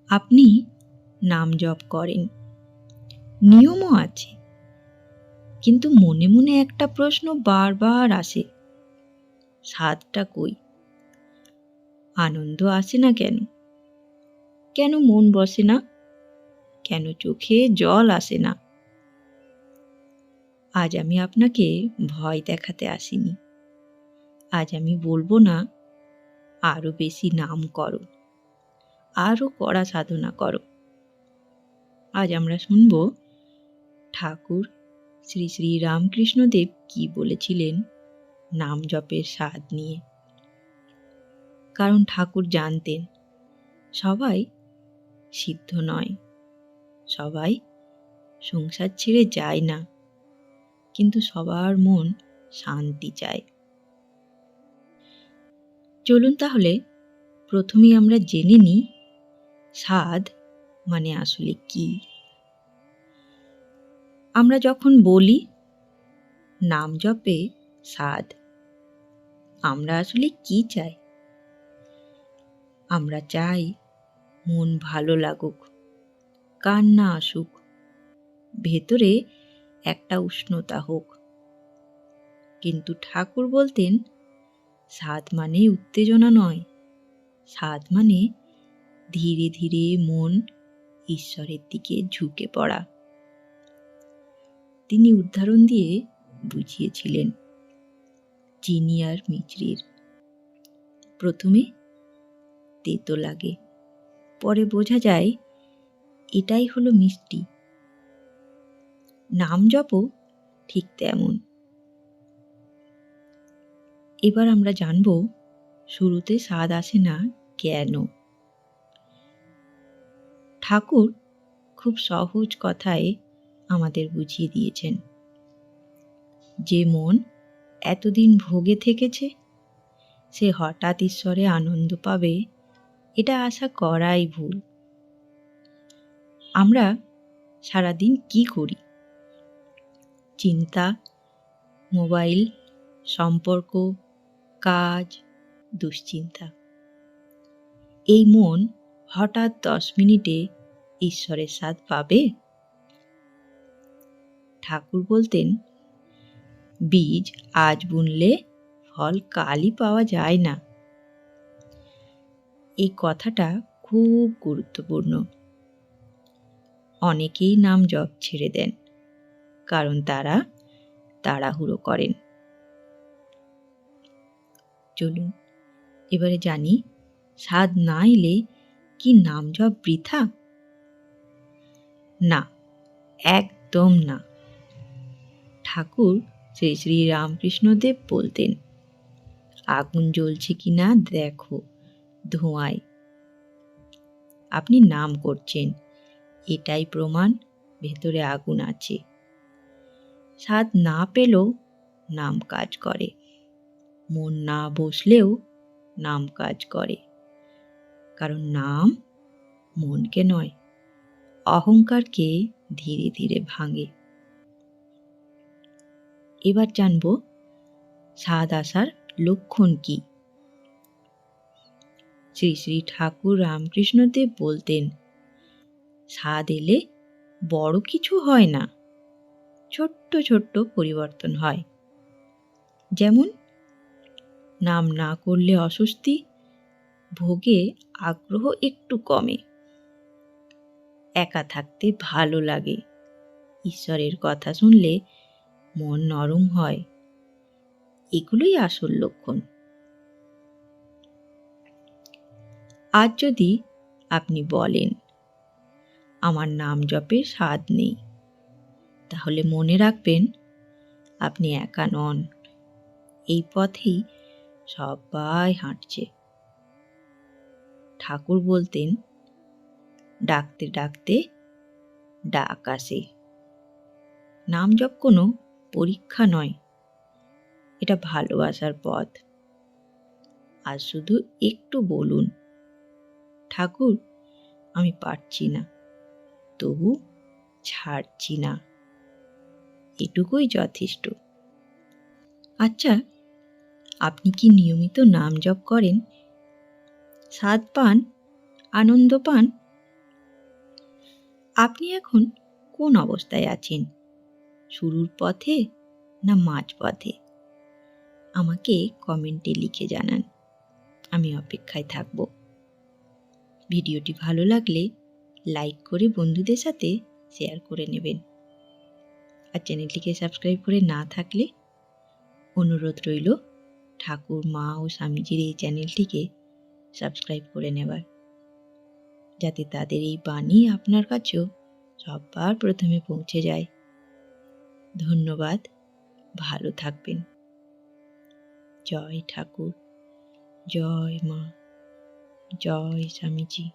আপনি নাম জপ করেন, নিয়মও আছে, কিন্তু মনে মনে একটা প্রশ্ন বারবার আসে, স্বাদটা কই? আনন্দ আসে না কেন? কেন মন বসে না? কেন চোখে জল আসে না? আজ আমি আপনাকে ভয় দেখাতে আসিনি। আজ আমি বলবো না আরো বেশি নাম করো, আরো কড়া সাধনা করো। আজ আমরা শুনব ঠাকুর শ্রী শ্রী রামকৃষ্ণদেব কি বলেছিলেন নাম জপের স্বাদ নিয়ে। কারণ ঠাকুর জানতেন সবাই সিদ্ধ নয়, সবাই সংসার ছেড়ে যায় না, কিন্তু সবার মন শান্তি চায়। চলুন তাহলে প্রথমেই আমরা জেনে নিই স্বাদ মানে আসলে কি। আমরা যখন বলি নাম জপে স্বাদ, আমরা আসলে কি চাই? আমরা চাই মন ভালো লাগুক, কান্না আসুক, ভেতরে একটা উষ্ণতা হোক। কিন্তু ঠাকুর বলতেন স্বাদ মানে উত্তেজনা নয়, স্বাদ মানে ধীরে ধীরে মন ঈশ্বরের দিকে ঝুঁকে পড়া। তিনি উদাহরণ দিয়ে বুঝিয়েছিলেন চিনি আর মিছরির। প্রথমে তেতো লাগে, পরে বোঝা যায় এটাই হলো মিষ্টি। নাম জপও ঠিক তেমন। এবার আমরা জানব শুরুতে স্বাদ আসে না কেন। ঠাকুর খুব সহজ কথায় আমাদের বুঝিয়ে দিয়েছেন, যে মন এতদিন ভোগে থেকেছে সে হঠাৎ ঈশ্বরে আনন্দ পাবে, এটা আশা করাই ভুল। আমরা সারাদিন কি করি? চিন্তা, মোবাইল, সম্পর্ক, কাজ, দুশ্চিন্তা। এই মন হঠাৎ 10 মিনিটে ঈশ্বরের স্বাদ পাবে? ঠাকুর বলতেন বীজ আজ বুনলে ফল কালই পাওয়া যায় না। এই কথাটা খুব গুরুত্বপূর্ণ। অনেকেই নাম জপ ছেড়ে দেন, কারণ তারা তাড়াহুড়ো করেন। চলুন এবারে জানি স্বাদ না এলে কি নাম জপ বৃথা? না, একদম না। ঠাকুর শ্রী শ্রী রামকৃষ্ণদেব বলতেন আগুন জ্বলছে কিনা দেখো ধোঁয়ায়। আপনি নাম করছেন, এটাই প্রমাণ ভেতরে আগুন আছে। স্বাদ না পেলেও নাম কাজ করে, মন না বসলেও নাম কাজ করে। কারণ নাম মনকে নয়, অহংকারকে ধীরে ধীরে ভাঙে। এবার জানব স্বাদ আসার লক্ষণ কি। শ্রী শ্রী ঠাকুর রামকৃষ্ণদেব বলতেন স্বাদ এলে বড় কিছু হয় না, ছোট্ট ছোট্ট পরিবর্তন হয়। যেমন নাম না করলে অস্বস্তি, ভোগে আগ্রহ একটু কমে, একা থাকতে ভালো লাগে, ঈশ্বরের কথা শুনলে মন নরম হয়। এগুলোই আসল লক্ষণ। আজ যদি আপনি বলেন আমার নাম জপে স্বাদ নেই, তাহলে মনে রাখবেন আপনি একা নন, এই পথেই সবাই হাঁটছে। ঠাকুর বলতেন ডাকতে ডাকতে ডাক আসে। নাম জপ কোনো পরীক্ষা নয়, এটা ভালোবাসার পথ। আর শুধু একটু বলুন ঠাকুর আমি পারছি না, তবু ছাড়ছি না, এটুকুই যথেষ্ট। আচ্ছা, আপনি কি নিয়মিত নাম জপ করেন? স্বাদ পান, আনন্দ পান, আপনি এখন কোন অবস্থায় আছেন? শুরুর পথে না মাঝপথে? আমাকে কমেন্টে লিখে জানান। আমি অপেক্ষায় থাকব। ভিডিওটি ভালো লাগলে লাইক করে বন্ধুদের সাথে শেয়ার করে নেবেন। আর চ্যানেলটিকে সাবস্ক্রাইব করে না থাকলে অনুরোধ রইল ঠাকুর, মা ও স্বামীজির এই চ্যানেলটিকে সাবস্ক্রাইব করে নেবার, যাতে তাদের এই বাণী আপনার কাছেও সবার প্রথমে পৌঁছে যায়। ধন্যবাদ। ভালো থাকবেন। জয় ঠাকুর, জয় মা, জয় স্বামীজি।